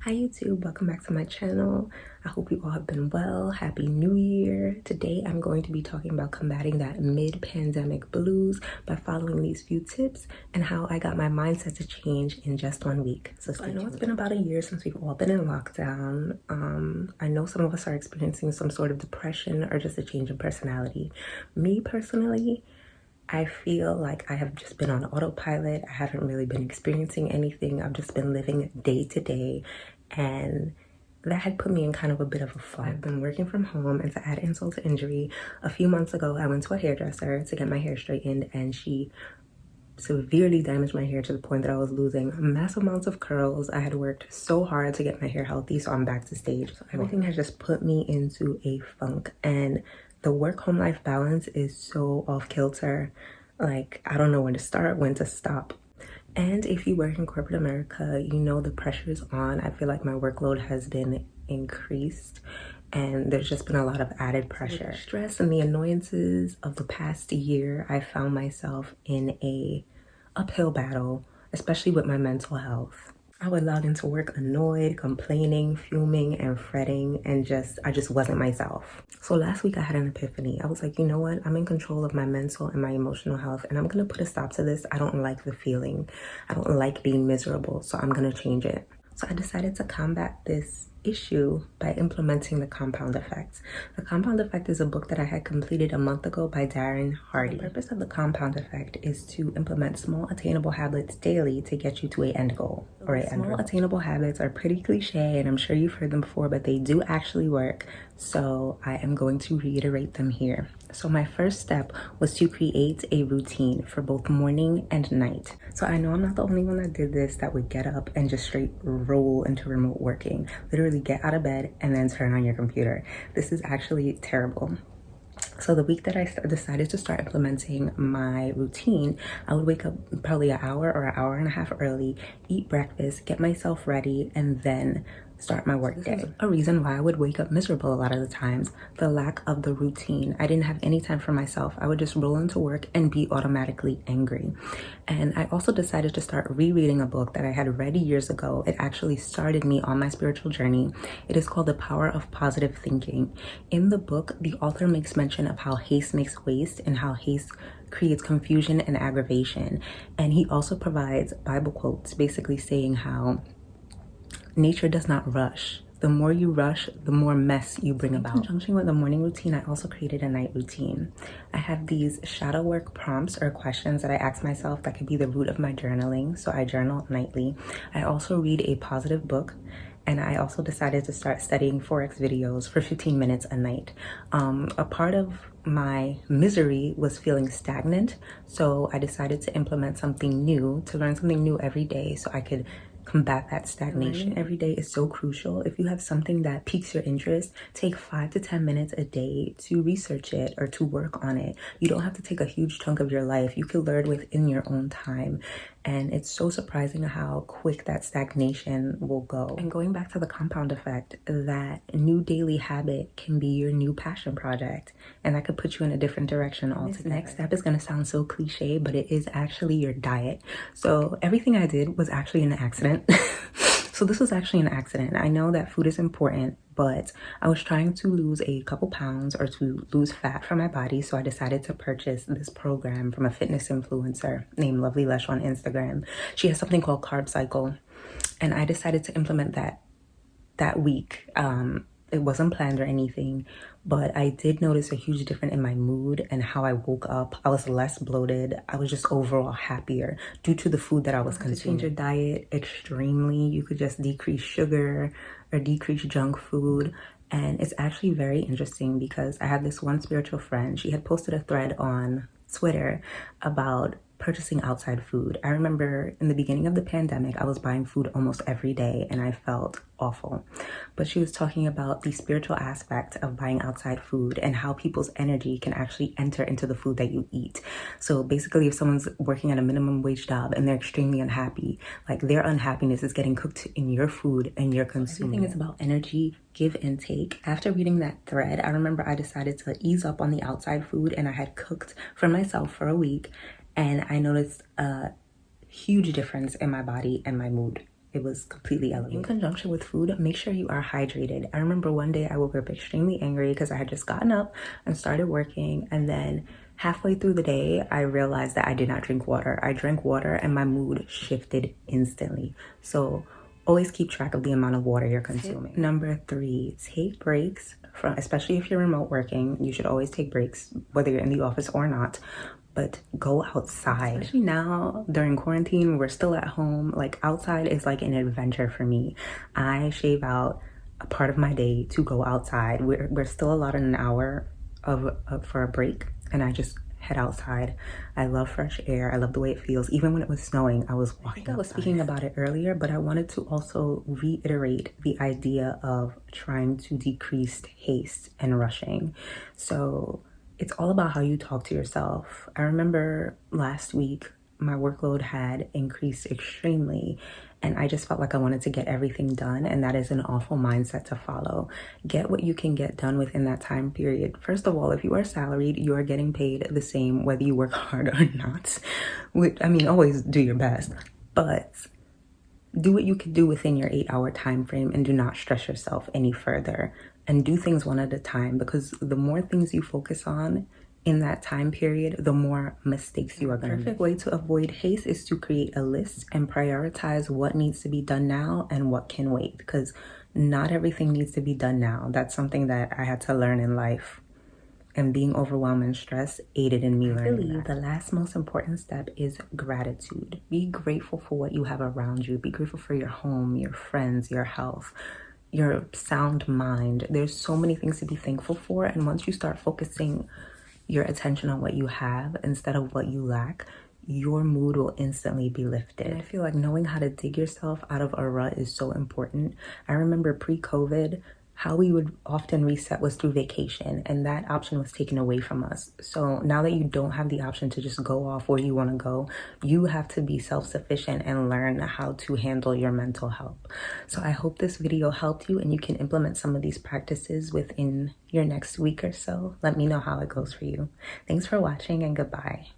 Hi YouTube, welcome back to my channel. I hope you all have been well. Happy New Year. Today I'm going to be talking about combating that mid-pandemic blues by following these few tips and how I got my mindset to change in just 1 week. So I know it's been about a year since we've all been in lockdown. I know some of us are experiencing some sort of depression or just a change in personality. Me personally, I feel like I have just been on autopilot. I haven't really been experiencing anything. I've just been living day to day, and that had put me in kind of a bit of a funk. I've been working from home, and to add insult to injury, a few months ago I went to a hairdresser to get my hair straightened, and she severely damaged my hair to the point that I was losing massive amounts of curls. I had worked so hard to get my hair healthy, so I'm back to stage. So everything has just put me into a funk, and the work-home life balance is so off kilter. Like, I don't know when to start, when to stop. And if you work in corporate America, you know the pressure is on. I feel like my workload has been increased, and there's just been a lot of added pressure. Stress and the annoyances of the past year, I found myself in a uphill battle, especially with my mental health. I would log into work annoyed, complaining, fuming, and fretting, and I just wasn't myself. So last week I had an epiphany. I was like, you know what? I'm in control of my mental and my emotional health, and I'm gonna put a stop to this. I don't like the feeling. I don't like being miserable, so I'm gonna change it. So I decided to combat this issue by implementing the compound effect. The compound effect is a book that I had completed a month ago by Darren Hardy. The purpose of the compound effect is to implement small attainable habits daily to get you to an end goal or a end result. Small attainable habits are pretty cliche, and I'm sure you've heard them before, but they do actually work. So I am going to reiterate them here. So my first step was to create a routine for both morning and night. So I know I'm not the only one that did this, that would get up and just straight roll into remote working. Literally get out of bed and then turn on your computer. This is actually terrible. So the week that I decided to start implementing my routine, I would wake up probably an hour or an hour and a half early, eat breakfast, get myself ready, and then start my work day. A reason why I would wake up miserable a lot of the times, the lack of the routine. I didn't have any time for myself. I would just roll into work and be automatically angry. And I also decided to start rereading a book that I had read years ago. It actually started me on my spiritual journey. It is called The Power of Positive Thinking. In the book, the author makes mention of how haste makes waste and how haste creates confusion and aggravation. And he also provides Bible quotes basically saying how nature does not rush. The more you rush, the more mess you bring about. In conjunction with the morning routine, I also created a night routine. I have these shadow work prompts or questions that I ask myself that could be the root of my journaling. So I journal nightly. I also read a positive book. And I also decided to start studying Forex videos for 15 minutes a night. A part of my misery was feeling stagnant. So I decided to implement something new, to learn something new every day so I could combat that stagnation. Every day is so crucial. If you have something that piques your interest, take 5 to 10 minutes a day to research it or to work on it. You don't have to take a huge chunk of your life. You can learn within your own time. And it's so surprising how quick that stagnation will go. And going back to the compound effect, that new daily habit can be your new passion project. And that could put you in a different direction altogether. This next step is going to sound so cliche, but it is actually your diet. So everything I did was actually an accident. So this was actually an accident. I know that food is important, but I was trying to lose a couple pounds or to lose fat from my body. So I decided to purchase this program from a fitness influencer named Lovely Lush on Instagram. She has something called Carb Cycle, and I decided to implement that week. It wasn't planned or anything, but I did notice a huge difference in my mood and how I woke up. I was less bloated. I was just overall happier due to the food that I was consuming. To change your diet extremely, you could just decrease sugar or decrease junk food. And it's actually very interesting because I had this one spiritual friend. She had posted a thread on Twitter about purchasing outside food. I remember in the beginning of the pandemic, I was buying food almost every day and I felt awful. But she was talking about the spiritual aspect of buying outside food and how people's energy can actually enter into the food that you eat. So basically, if someone's working at a minimum wage job and they're extremely unhappy, like their unhappiness is getting cooked in your food and you're consuming. Everything is about energy, give and take. After reading that thread, I remember I decided to ease up on the outside food, and I had cooked for myself for a week. And I noticed a huge difference in my body and my mood. it was completely elevated. In conjunction with food, make sure you are hydrated. I remember one day I woke up extremely angry because I had just gotten up and started working, and then halfway through the day, I realized that I did not drink water. I drank water and my mood shifted instantly. So always keep track of the amount of water you're consuming. Number 3, take breaks from, especially if you're remote working, you should always take breaks, whether you're in the office or not. But go outside. Especially now during quarantine, we're still at home. Like, outside is like an adventure for me. I shave out a part of my day to go outside. We're still allotted an hour for a break, and I just head outside. I love fresh air. I love the way it feels. Even when it was snowing, I was walking. I think I was speaking about it earlier, but I wanted to also reiterate the idea of trying to decrease haste and rushing. So it's all about how you talk to yourself. I remember last week, my workload had increased extremely, and I just felt like I wanted to get everything done, and that is an awful mindset to follow. Get what you can get done within that time period. First of all, if you are salaried, you are getting paid the same whether you work hard or not. I mean, always do your best, but do what you can do within your 8-hour time frame, and do not stress yourself any further, and do things one at a time, because the more things you focus on in that time period, the more mistakes you are going to make. The perfect way to avoid haste is to create a list and prioritize what needs to be done now and what can wait, because not everything needs to be done now. That's something that I had to learn in life, and being overwhelmed and stressed aided in me learning that. The last most important step is gratitude. Be grateful for what you have around you. Be grateful for your home, your friends, your health, your sound mind. There's so many things to be thankful for, and once you start focusing your attention on what you have instead of what you lack, your mood will instantly be lifted. And I feel like knowing how to dig yourself out of a rut is so important. I remember pre-COVID, how we would often reset was through vacation, and that option was taken away from us. So now that you don't have the option to just go off where you want to go, you have to be self-sufficient and learn how to handle your mental health. So I hope this video helped you and you can implement some of these practices within your next week or so. Let me know how it goes for you. Thanks for watching, and goodbye.